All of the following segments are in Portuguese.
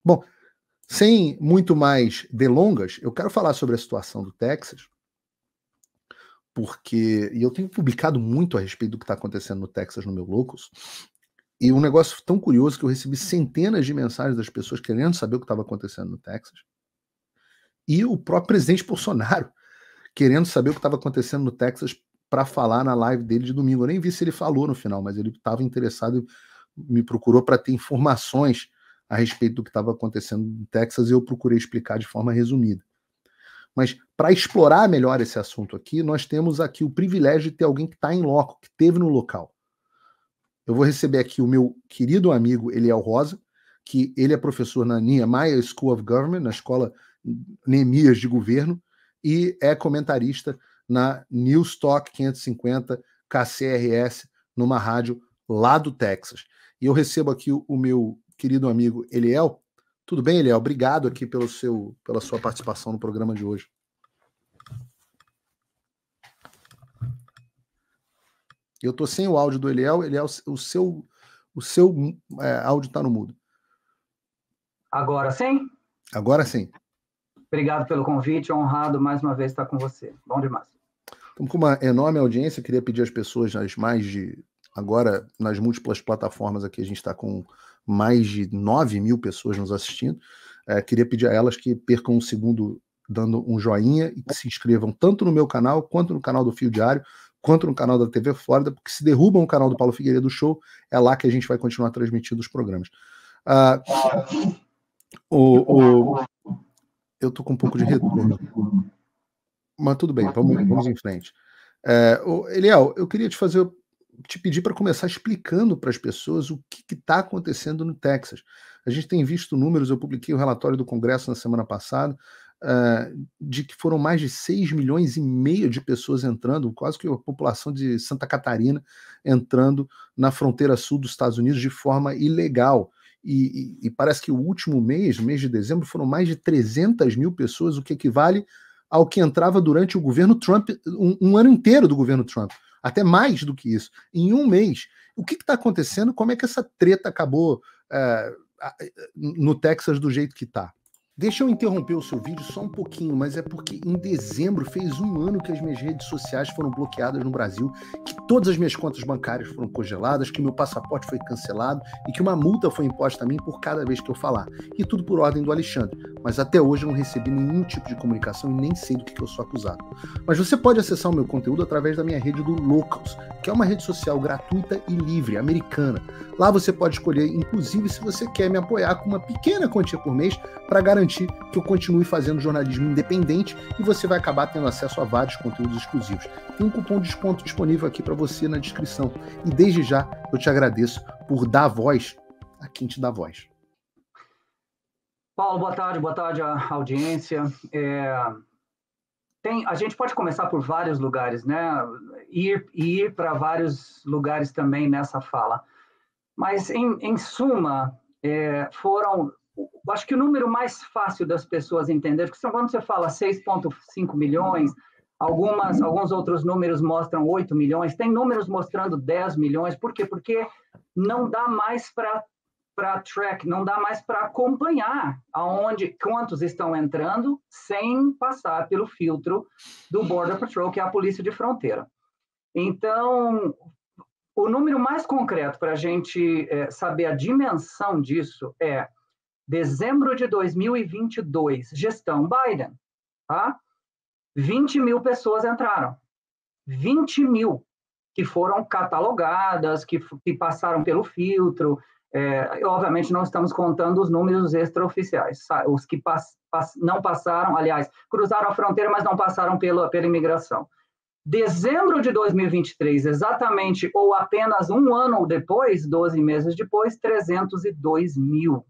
Bom, sem muito mais delongas, eu quero falar sobre a situação do Texas, porque eu tenho publicado muito a respeito do que está acontecendo no Texas no meu Locus, e um negócio tão curioso que eu recebi centenas de mensagens das pessoas querendo saber o que estava acontecendo no Texas, e o próprio presidente Bolsonaro querendo saber o que estava acontecendo no Texas para falar na live dele de domingo. Eu nem vi se ele falou no final, mas ele estava interessado e me procurou para ter informações a respeito do que estava acontecendo no Texas, e eu procurei explicar de forma resumida. Mas para explorar melhor esse assunto aqui, nós temos aqui o privilégio de ter alguém que está em loco, que esteve no local. Eu vou receber aqui o meu querido amigo Eliel Rosa, que ele é professor na Nehemiah School of Government, na escola Neemias de Governo, e é comentarista na News Talk 550 KCRS, numa rádio lá do Texas. E eu recebo aqui o meu querido amigo Eliel. Tudo bem, Eliel? Obrigado aqui pela sua participação no programa de hoje. Eu estou sem o áudio do Eliel. Eliel, o seu áudio está no mudo. Agora sim? Agora sim. Obrigado pelo convite, honrado mais uma vez estar com você. Bom demais. Estamos com uma enorme audiência. Eu queria pedir às pessoas, agora nas múltiplas plataformas aqui, a gente está com mais de 9.000 pessoas nos assistindo. Queria pedir a elas que percam um segundo dando um joinha e que se inscrevam tanto no meu canal, quanto no canal do Fio Diário, quanto no canal da TV Flórida, porque se derrubam o canal do Paulo Figueiredo Show, é lá que a gente vai continuar transmitindo os programas. Eu tô com um pouco de retorno, mas tudo bem, vamos em frente. Eliel, eu queria te pedir para começar explicando para as pessoas o que está acontecendo no Texas. A gente tem visto números, eu publiquei o relatório do Congresso na semana passada, de que foram mais de 6,5 milhões de pessoas entrando, quase que a população de Santa Catarina entrando na fronteira sul dos Estados Unidos de forma ilegal. E parece que o último mês de dezembro, foram mais de 300 mil pessoas, o que equivale ao que entrava durante o governo Trump, um ano inteiro do governo Trump, até mais do que isso, em um mês. O que está acontecendo? Como é que essa treta acabou no Texas do jeito que está? Deixa eu interromper o seu vídeo só um pouquinho, mas é porque em dezembro fez um ano que as minhas redes sociais foram bloqueadas no Brasil, que todas as minhas contas bancárias foram congeladas, que meu passaporte foi cancelado e que uma multa foi imposta a mim por cada vez que eu falar. E tudo por ordem do Alexandre. Mas até hoje eu não recebi nenhum tipo de comunicação e nem sei do que eu sou acusado. Mas você pode acessar o meu conteúdo através da minha rede do Locals, que é uma rede social gratuita e livre, americana. Lá você pode escolher, inclusive, se você quer me apoiar com uma pequena quantia por mês para garantir que eu continue fazendo jornalismo independente, e você vai acabar tendo acesso a vários conteúdos exclusivos. Tem um cupom de desconto disponível aqui para você na descrição. E desde já eu te agradeço por dar voz a quem te dá voz. Paulo, boa tarde à audiência. A gente pode começar por vários lugares, né? Ir para vários lugares também nessa fala. Mas, em suma, acho que o número mais fácil das pessoas entenderem, porque quando você fala 6,5 milhões, alguns outros números mostram 8 milhões, tem números mostrando 10 milhões. Por quê? Porque não dá mais para track, não dá mais para acompanhar quantos estão entrando sem passar pelo filtro do Border Patrol, que é a polícia de fronteira. Então, o número mais concreto para a gente saber a dimensão disso é dezembro de 2022, gestão Biden, tá? 20 mil pessoas entraram. 20 mil que foram catalogadas, que passaram pelo filtro. Obviamente, não estamos contando os números extraoficiais, os que não passaram, aliás, cruzaram a fronteira, mas não passaram pela imigração. Dezembro de 2023, exatamente, ou apenas um ano depois, 12 meses depois, 302 mil.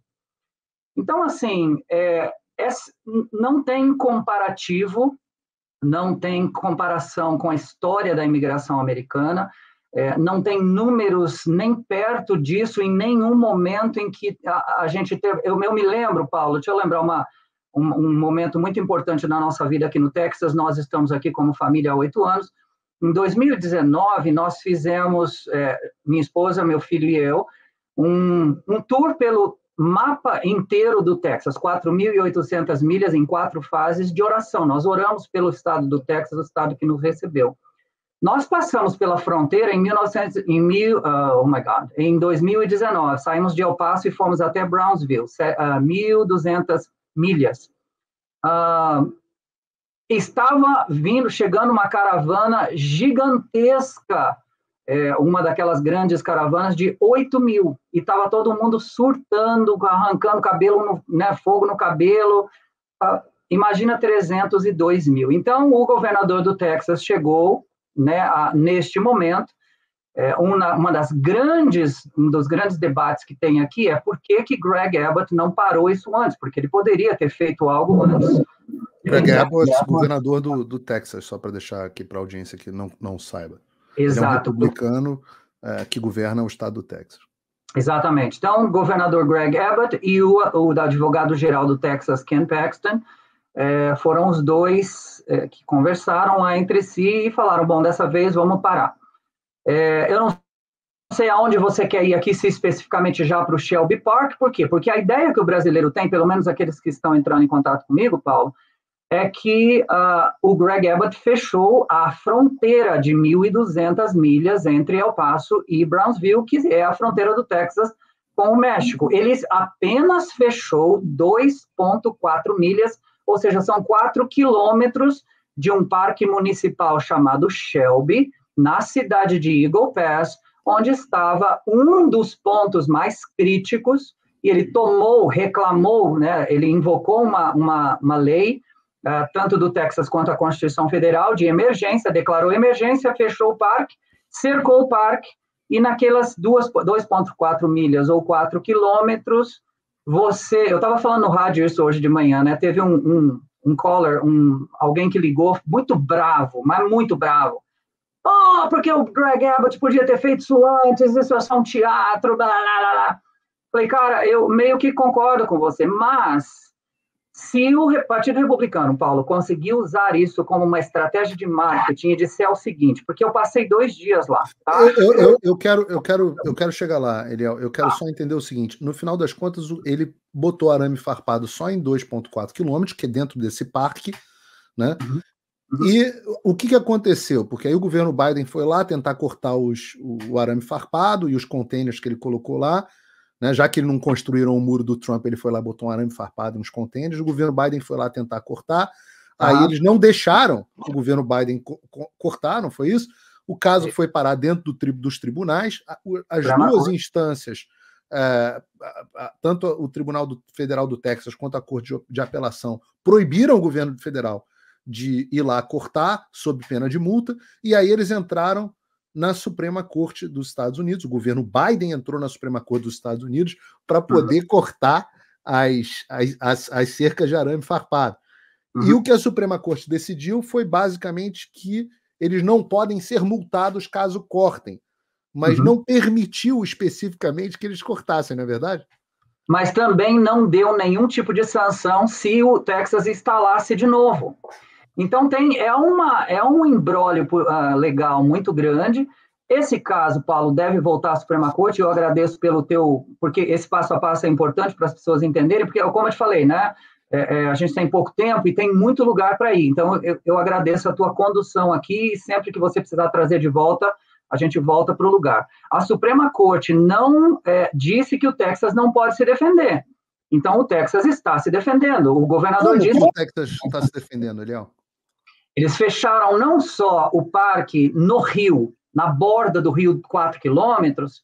Então, assim, não tem comparativo, não tem comparação com a história da imigração americana, não tem números nem perto disso em nenhum momento em que a gente teve... Eu me lembro, Paulo, deixa eu lembrar um momento muito importante na nossa vida aqui no Texas. Nós estamos aqui como família há 8 anos. Em 2019, nós fizemos, minha esposa, meu filho e eu, um tour mapa inteiro do Texas, 4.800 milhas em 4 fases de oração. Nós oramos pelo estado do Texas, o estado que nos recebeu. Nós passamos pela fronteira em 2019. Saímos de El Paso e fomos até Brownsville, 1.200 milhas. Estava chegando uma caravana gigantesca, uma daquelas grandes caravanas de 8.000, e estava todo mundo surtando, arrancando cabelo, fogo no cabelo. Imagina 302 mil. Então, o governador do Texas chegou, neste momento. Um dos grandes debates que tem aqui é por que Greg Abbott não parou isso antes, porque ele poderia ter feito algo antes. Greg Abbott, governador do Texas, só para deixar aqui para a audiência que não saiba. Exato. Ele é um republicano que governa o estado do Texas. Exatamente. Então, o governador Greg Abbott e o advogado-geral do Texas, Ken Paxton, foram os dois que conversaram lá entre si e falaram, bom, dessa vez vamos parar. Eu não sei aonde você quer ir aqui, se especificamente já para o Shelby Park. Por quê? Porque a ideia que o brasileiro tem, pelo menos aqueles que estão entrando em contato comigo, Paulo, é que o Greg Abbott fechou a fronteira de 1.200 milhas entre El Paso e Brownsville, que é a fronteira do Texas com o México. Ele apenas fechou 2,4 milhas, ou seja, são 4 quilômetros de um parque municipal chamado Shelby, na cidade de Eagle Pass, onde estava um dos pontos mais críticos, e ele reclamou, ele invocou uma lei, tanto do Texas quanto a Constituição Federal, de emergência, declarou emergência, fechou o parque, cercou o parque, e naquelas 2,4 milhas ou 4 quilômetros, eu estava falando no rádio isso hoje de manhã, teve um caller, alguém que ligou muito bravo, mas muito bravo. Porque o Greg Abbott podia ter feito isso antes, isso é só um teatro, blá, blá, blá. Falei, cara, eu meio que concordo com você, mas se o Partido Republicano, Paulo, conseguir usar isso como uma estratégia de marketing e disser o seguinte, porque eu passei 2 dias lá. Tá? Eu quero chegar lá, Eliel. Eu quero só entender o seguinte, no final das contas, ele botou arame farpado só em 2,4 quilômetros, que é dentro desse parque, né? Uhum. E o que aconteceu? Porque aí o governo Biden foi lá tentar cortar o arame farpado e os containers que ele colocou lá, né? Já que ele não construíram o muro do Trump, ele foi lá, botou um arame farpado nos containers, o governo Biden foi lá tentar cortar, aí eles não deixaram o governo Biden cortar, não foi isso? O caso foi parar dentro dos tribunais, as duas instâncias, tanto o Tribunal Federal do Texas quanto a Corte de Apelação, proibiram o governo federal de ir lá cortar, sob pena de multa, e aí eles entraram na Suprema Corte dos Estados Unidos, o governo Biden entrou na Suprema Corte dos Estados Unidos para poder cortar as cercas de arame farpado. E o que a Suprema Corte decidiu foi basicamente que eles não podem ser multados caso cortem, mas não permitiu especificamente que eles cortassem, não é verdade? Mas também não deu nenhum tipo de sanção se o Texas instalasse de novo. Então, é um imbróglio legal muito grande. Esse caso, Paulo, deve voltar à Suprema Corte. Eu agradeço porque esse passo a passo é importante para as pessoas entenderem, porque, como eu te falei, a gente tem pouco tempo e tem muito lugar para ir. Então, eu agradeço a tua condução aqui, e sempre que você precisar trazer de volta, a gente volta para o lugar. A Suprema Corte não disse que o Texas não pode se defender. Então, o Texas está se defendendo. O governador disse... Como o Texas está se defendendo, Eliel? Eles fecharam não só o parque no rio, na borda do rio, 4 quilômetros,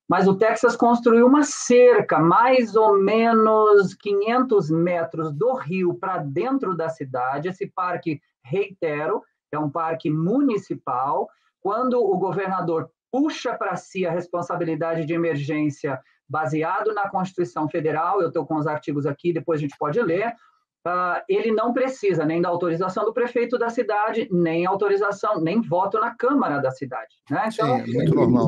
mas o Texas construiu uma cerca, mais ou menos 500 metros do rio para dentro da cidade. Esse parque, reitero, é um parque municipal. Quando o governador puxa para si a responsabilidade de emergência baseado na Constituição Federal, eu estou com os artigos aqui, depois a gente pode ler, ele não precisa nem da autorização do prefeito da cidade, nem autorização, nem voto na Câmara da cidade. Né? Então, sim, é muito normal.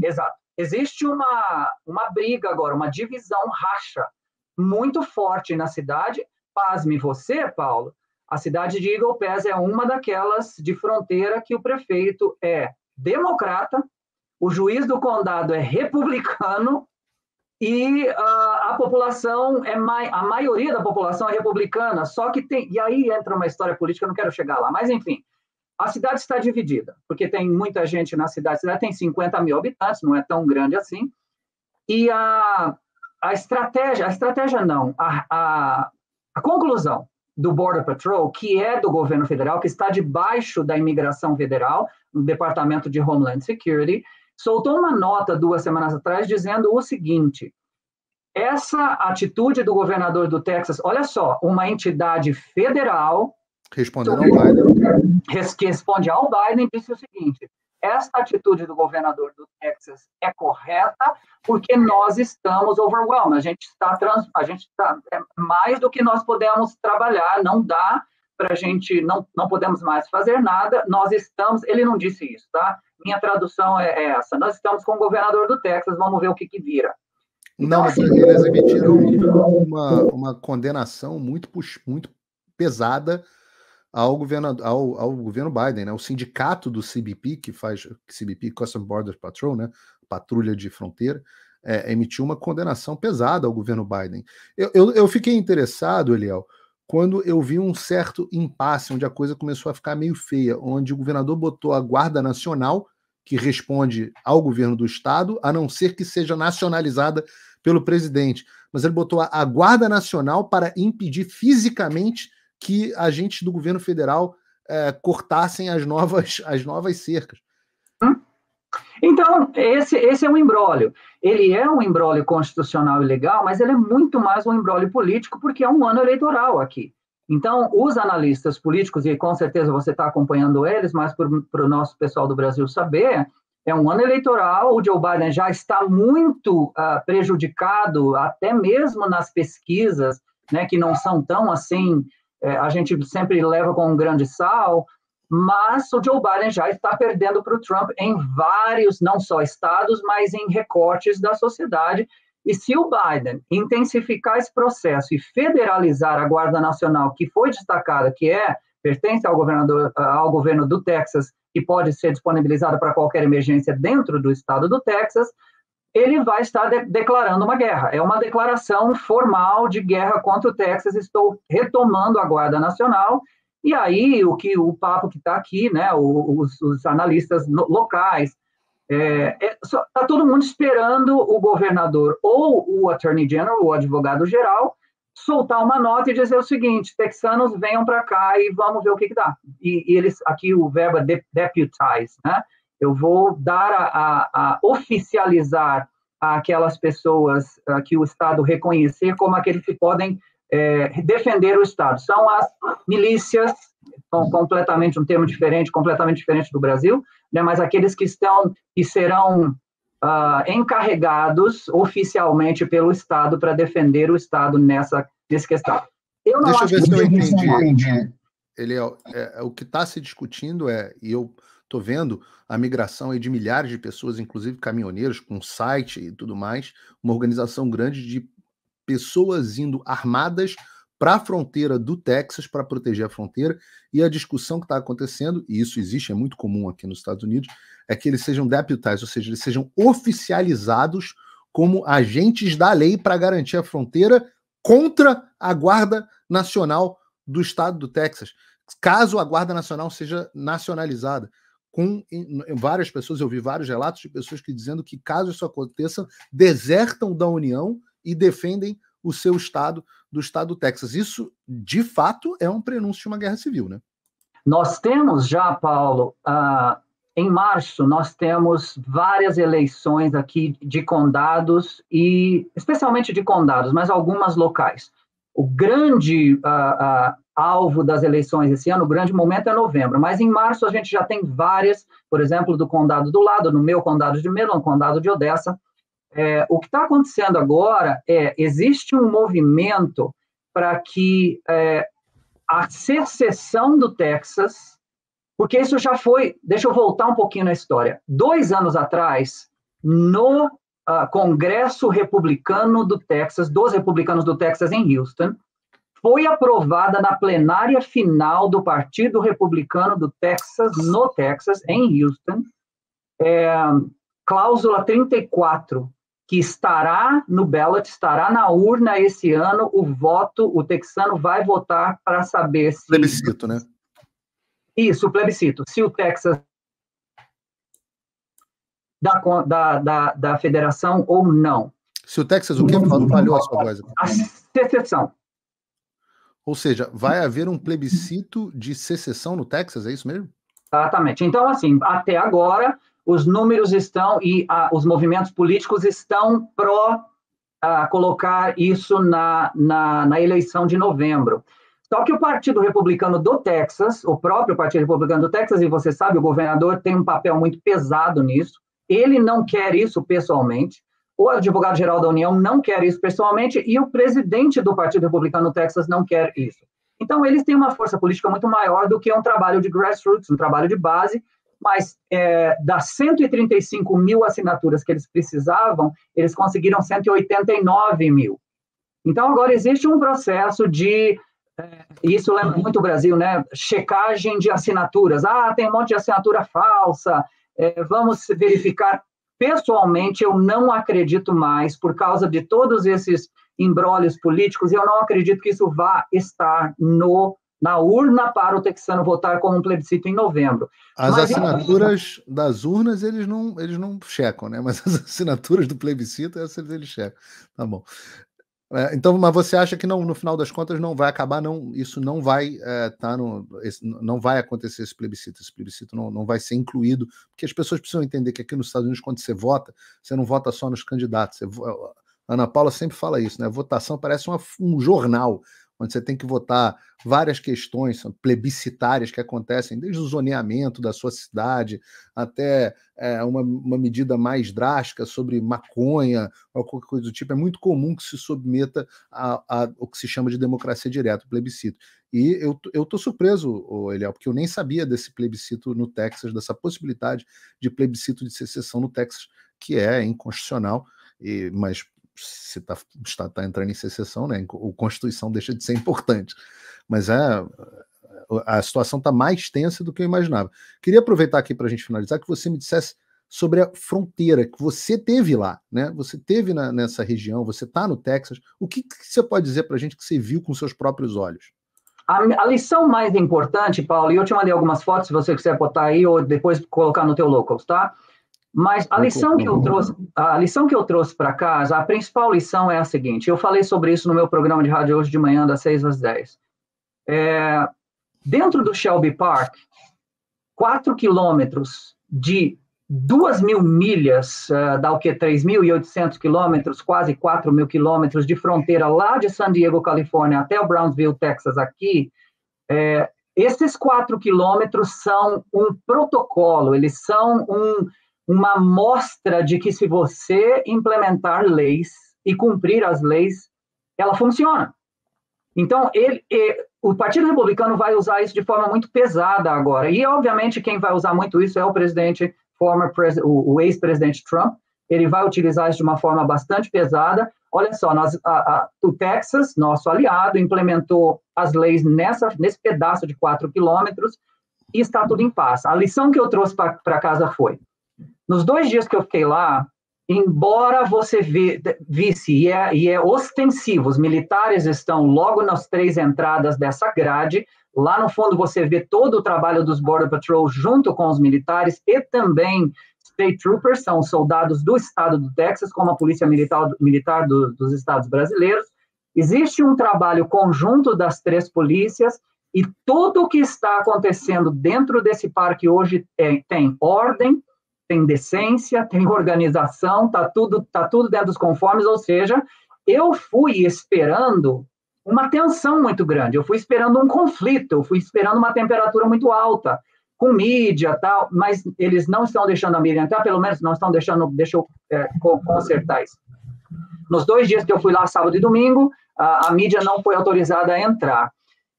Exato. Existe uma briga agora, uma divisão, racha muito forte na cidade. Pasme você, Paulo, a cidade de Eagle Pass é uma daquelas de fronteira que o prefeito é democrata, o juiz do condado é republicano, E a população, a maioria da população é republicana, só que tem... E aí entra uma história política, eu não quero chegar lá, mas enfim, a cidade está dividida, porque tem muita gente na cidade. A cidade tem 50 mil habitantes, não é tão grande assim. E a estratégia não, a conclusão do Border Patrol, que é do governo federal, que está debaixo da imigração federal, no Departamento de Homeland Security, soltou uma nota 2 semanas atrás dizendo o seguinte: essa atitude do governador do Texas, olha só, uma entidade federal respondendo ao Biden, que responde ao Biden, disse o seguinte: esta atitude do governador do Texas é correta porque nós estamos overwhelmed, a gente está mais do que nós podemos trabalhar, não dá para a gente, não podemos mais fazer nada, nós estamos, ele não disse isso, tá? Minha tradução é essa, nós estamos com o governador do Texas, vamos ver o que vira. Então, não, mas eles emitiram uma condenação muito pesada ao governo Biden, né? O sindicato do CBP, que faz CBP, Customs Border Patrol, né? Patrulha de Fronteira, emitiu uma condenação pesada ao governo Biden. Eu fiquei interessado, Eliel, quando eu vi um certo impasse, onde a coisa começou a ficar meio feia, onde o governador botou a Guarda Nacional, que responde ao governo do estado, a não ser que seja nacionalizada pelo presidente. Mas ele botou a Guarda Nacional para impedir fisicamente que agentes do governo federal cortassem as novas cercas. Então, esse é um imbróglio. Ele é um imbróglio constitucional e legal, mas ele é muito mais um imbróglio político, porque é um ano eleitoral aqui. Então, os analistas políticos, e com certeza você está acompanhando eles, mas para o nosso pessoal do Brasil saber, é um ano eleitoral, o Joe Biden já está muito prejudicado, até mesmo nas pesquisas, né, que não são tão assim, a gente sempre leva com um grande sal, mas o Joe Biden já está perdendo para o Trump em vários, não só estados, mas em recortes da sociedade. E se o Biden intensificar esse processo e federalizar a Guarda Nacional, que foi destacada, que pertence ao governo do Texas, e pode ser disponibilizada para qualquer emergência dentro do estado do Texas, ele vai estar declarando uma guerra. É uma declaração formal de guerra contra o Texas. Estou retomando a Guarda Nacional. E aí, o papo que está aqui, né, os analistas locais, está todo mundo esperando o governador ou o Attorney General, o advogado-geral, soltar uma nota e dizer o seguinte: texanos, venham para cá e vamos ver o que dá. E eles, aqui o verbo é deputize, né? Eu vou dar a oficializar aquelas pessoas que o Estado reconhecer como aqueles que podem defender o Estado. São as milícias, completamente um termo diferente, completamente diferente do Brasil, né, mas aqueles que serão encarregados oficialmente pelo Estado para defender o Estado nesse questão. Deixa eu ver se eu entendi. O que está se discutindo e eu estou vendo a migração aí de milhares de pessoas, inclusive caminhoneiros, com site e tudo mais, uma organização grande de pessoas indo armadas para a fronteira do Texas para proteger a fronteira, e a discussão que está acontecendo, e isso existe, é muito comum aqui nos Estados Unidos, é que eles sejam deputized, ou seja, eles sejam oficializados como agentes da lei para garantir a fronteira contra a Guarda Nacional do estado do Texas, caso a Guarda Nacional seja nacionalizada. Várias pessoas, eu vi vários relatos de pessoas que dizendo que caso isso aconteça, desertam da União e defendem o seu estado, do estado do Texas. Isso, de fato, é um prenúncio de uma guerra civil, né? Nós temos já, Paulo, em março, nós temos várias eleições aqui de condados, e especialmente de condados, mas algumas locais. O grande alvo das eleições esse ano, o grande momento é novembro, mas em março a gente já tem várias, por exemplo, do condado do lado, no meu condado de Midland, condado de Odessa. O que está acontecendo agora existe um movimento para que a secessão do Texas, porque isso já foi, deixa eu voltar um pouquinho na história, 2 anos atrás, no Congresso Republicano do Texas, dos republicanos do Texas em Houston, foi aprovada na plenária final do Partido Republicano do Texas, no Texas, em Houston, cláusula 34, que estará no ballot, estará na urna esse ano, o texano vai votar para saber se... Plebiscito, né? Isso, o plebiscito. Se o Texas da federação ou não. Se o Texas, o quê? Falhou a sua voz. A secessão. Ou seja, vai haver um plebiscito de secessão no Texas, é isso mesmo? Exatamente. Então, assim, até agora, os números estão e os movimentos políticos estão colocar isso na eleição de novembro. Só que o Partido Republicano do Texas, o próprio Partido Republicano do Texas, e você sabe, o governador tem um papel muito pesado nisso, ele não quer isso pessoalmente, o advogado-geral da União não quer isso pessoalmente, e o presidente do Partido Republicano do Texas não quer isso. Então, eles têm uma força política muito maior do que um trabalho de grassroots, um trabalho de base, mas das 135 mil assinaturas que eles precisavam, eles conseguiram 189 mil. Então, agora existe um processo de, isso lembra muito o Brasil, né? Checagem de assinaturas. Tem um monte de assinatura falsa, vamos verificar. Pessoalmente, eu não acredito mais, por causa de todos esses embrólios políticos, eu não acredito que isso vá estar na urna para o texano votar com um plebiscito em novembro. As assinaturas das urnas, eles não checam, né? Mas as assinaturas do plebiscito, essas eles checam. Tá bom. Então, mas você acha que no final das contas não vai acabar, isso não vai não vai acontecer esse plebiscito não vai ser incluído, porque as pessoas precisam entender que aqui nos Estados Unidos, quando você vota, você não vota só nos candidatos. A Ana Paula sempre fala isso, né? A votação parece um jornal, onde você tem que votar várias questões plebiscitárias que acontecem, desde o zoneamento da sua cidade até uma medida mais drástica sobre maconha ou qualquer coisa do tipo. É muito comum que se submeta ao que se chama de democracia direta, o plebiscito. E eu estou surpreso, Eliel, porque eu nem sabia desse plebiscito no Texas, dessa possibilidade de plebiscito de secessão no Texas, que é inconstitucional, mas se está entrando em secessão, né? A Constituição deixa de ser importante. Mas a situação está mais tensa do que eu imaginava. Queria aproveitar aqui para a gente finalizar que você me dissesse sobre a fronteira, que você teve lá, né? Você teve nessa região, você está no Texas. O que você pode dizer para a gente que você viu com seus próprios olhos? A lição mais importante, Paulo, e eu te mandei algumas fotos, se você quiser botar aí, ou depois colocar no teu Locals, tá? Mas a lição que eu trouxe para casa, a principal lição é a seguinte, eu falei sobre isso no meu programa de rádio hoje de manhã, das 6 às 10. Dentro do Shelby Park, 4 quilômetros de 2.000 milhas, dá o quê? 3.800 quilômetros, quase 4.000 quilômetros de fronteira lá de San Diego, Califórnia, até o Brownsville, Texas, aqui, esses 4 quilômetros são um protocolo, eles são uma amostra de que se você implementar leis e cumprir as leis, ela funciona. Então, o Partido Republicano vai usar isso de forma muito pesada agora. E, obviamente, quem vai usar muito isso é o presidente, o ex-presidente Trump. Ele vai utilizar isso de uma forma bastante pesada. Olha só, o Texas, nosso aliado, implementou as leis nesse pedaço de 4 quilômetros e está tudo em paz. A lição que eu trouxe para casa foi, nos 2 dias que eu fiquei lá, embora você visse, e é ostensivo, os militares estão logo nas 3 entradas dessa grade, lá no fundo você vê todo o trabalho dos Border Patrol junto com os militares e também State Troopers, são soldados do estado do Texas, como a Polícia Militar dos estados brasileiros. Existe um trabalho conjunto das 3 polícias e tudo o que está acontecendo dentro desse parque hoje tem ordem, tem decência, tem organização, tá tudo dentro dos conformes, ou seja, eu fui esperando uma tensão muito grande, eu fui esperando um conflito, eu fui esperando uma temperatura muito alta, com mídia e tal, mas eles não estão deixando a mídia entrar, pelo menos não estão deixando, deixa eu consertar isso. Nos 2 dias que eu fui lá, sábado e domingo, a mídia não foi autorizada a entrar.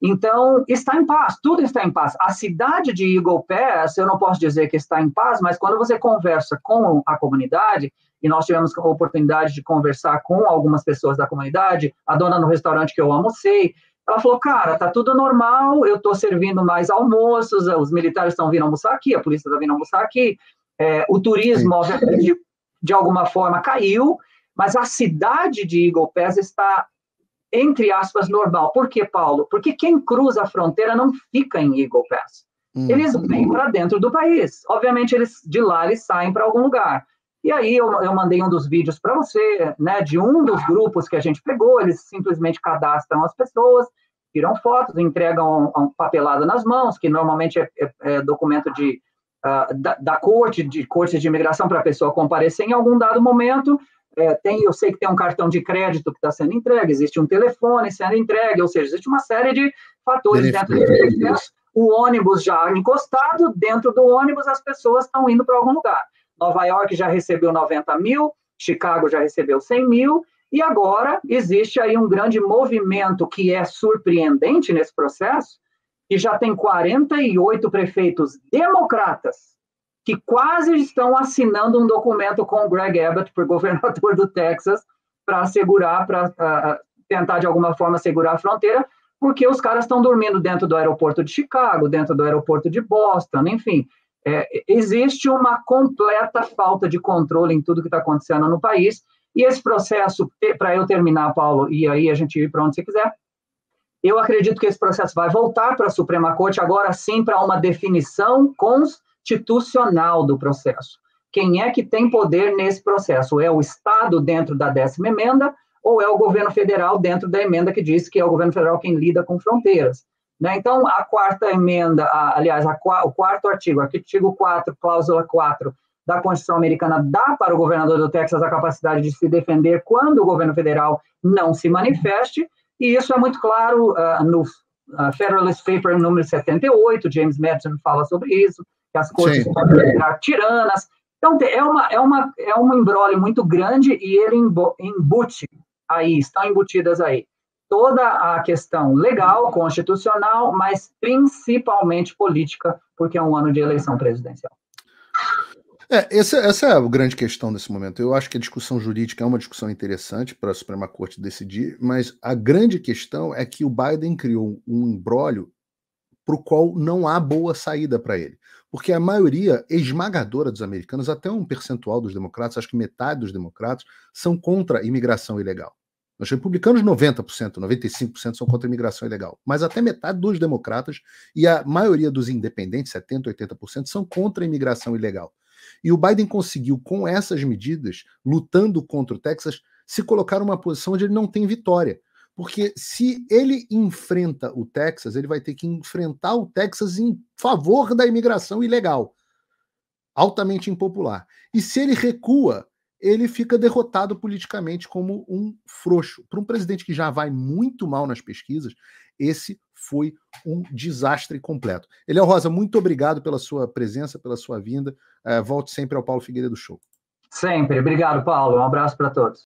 Então, está em paz, tudo está em paz. A cidade de Eagle Pass, eu não posso dizer que está em paz, mas quando você conversa com a comunidade, e nós tivemos a oportunidade de conversar com algumas pessoas da comunidade, a dona no restaurante que eu almocei, ela falou, cara, tá tudo normal, eu estou servindo mais almoços, os militares estão vindo almoçar aqui, a polícia está vindo almoçar aqui, o turismo, obviamente, de alguma forma caiu, Mas a cidade de Eagle Pass está, entre aspas, normal. Por que, Paulo? Porque quem cruza a fronteira não fica em Eagle Pass. Eles vêm para dentro do país. Obviamente, de lá eles saem para algum lugar. E aí eu mandei um dos vídeos para você, né, de um dos grupos que a gente pegou. Eles simplesmente cadastram as pessoas, tiram fotos, entregam um papelado nas mãos, que normalmente é documento da corte de imigração para a pessoa comparecer em algum dado momento. Eu sei que tem um cartão de crédito que está sendo entregue, existe um telefone sendo entregue, ou seja, existe uma série de fatores dentro desse processo. O ônibus já encostado, dentro do ônibus as pessoas estão indo para algum lugar. Nova York já recebeu 90 mil, Chicago já recebeu 100 mil, e agora existe aí um grande movimento que é surpreendente nesse processo, que já tem 48 prefeitos democratas que quase estão assinando um documento com o Greg Abbott, por governador do Texas, para tentar de alguma forma segurar a fronteira, porque os caras estão dormindo dentro do aeroporto de Chicago, dentro do aeroporto de Boston, enfim. Existe uma completa falta de controle em tudo que está acontecendo no país, e esse processo, para eu terminar, Paulo, e aí a gente ir para onde você quiser, eu acredito que esse processo vai voltar para a Suprema Corte, agora sim para uma definição constitucional do processo. Quem é que tem poder nesse processo? É o Estado dentro da 10ª emenda, ou é o governo federal dentro da emenda que diz que é o governo federal quem lida com fronteiras? Né? Então, a 4ª emenda, o 4º artigo 4, cláusula 4 da Constituição Americana dá para o governador do Texas a capacidade de se defender quando o governo federal não se manifeste, e isso é muito claro no Federalist Paper número 78, James Madison fala sobre isso, que as cortes podem virar tiranas. Então, é um imbróglio muito grande, e ele embute aí, estão embutidas aí toda a questão legal, constitucional, mas principalmente política, porque é um ano de eleição presidencial. Essa é a grande questão desse momento. Eu acho que a discussão jurídica é uma discussão interessante para a Suprema Corte decidir, mas a grande questão é que o Biden criou um imbróglio para o qual não há boa saída para ele. Porque a maioria esmagadora dos americanos, até um percentual dos democratas, acho que metade dos democratas, são contra a imigração ilegal. Os republicanos, 90%, 95% são contra a imigração ilegal. Mas até metade dos democratas e a maioria dos independentes, 70%, 80%, são contra a imigração ilegal. E o Biden conseguiu, com essas medidas, lutando contra o Texas, se colocar numa posição onde ele não tem vitória. Porque se ele enfrenta o Texas, ele vai ter que enfrentar o Texas em favor da imigração ilegal, altamente impopular. E se ele recua, ele fica derrotado politicamente como um frouxo. Para um presidente que já vai muito mal nas pesquisas, esse foi um desastre completo. Eliel Rosa, muito obrigado pela sua presença, pela sua vinda. Volte sempre ao Paulo Figueiredo Show. Sempre. Obrigado, Paulo. Um abraço para todos.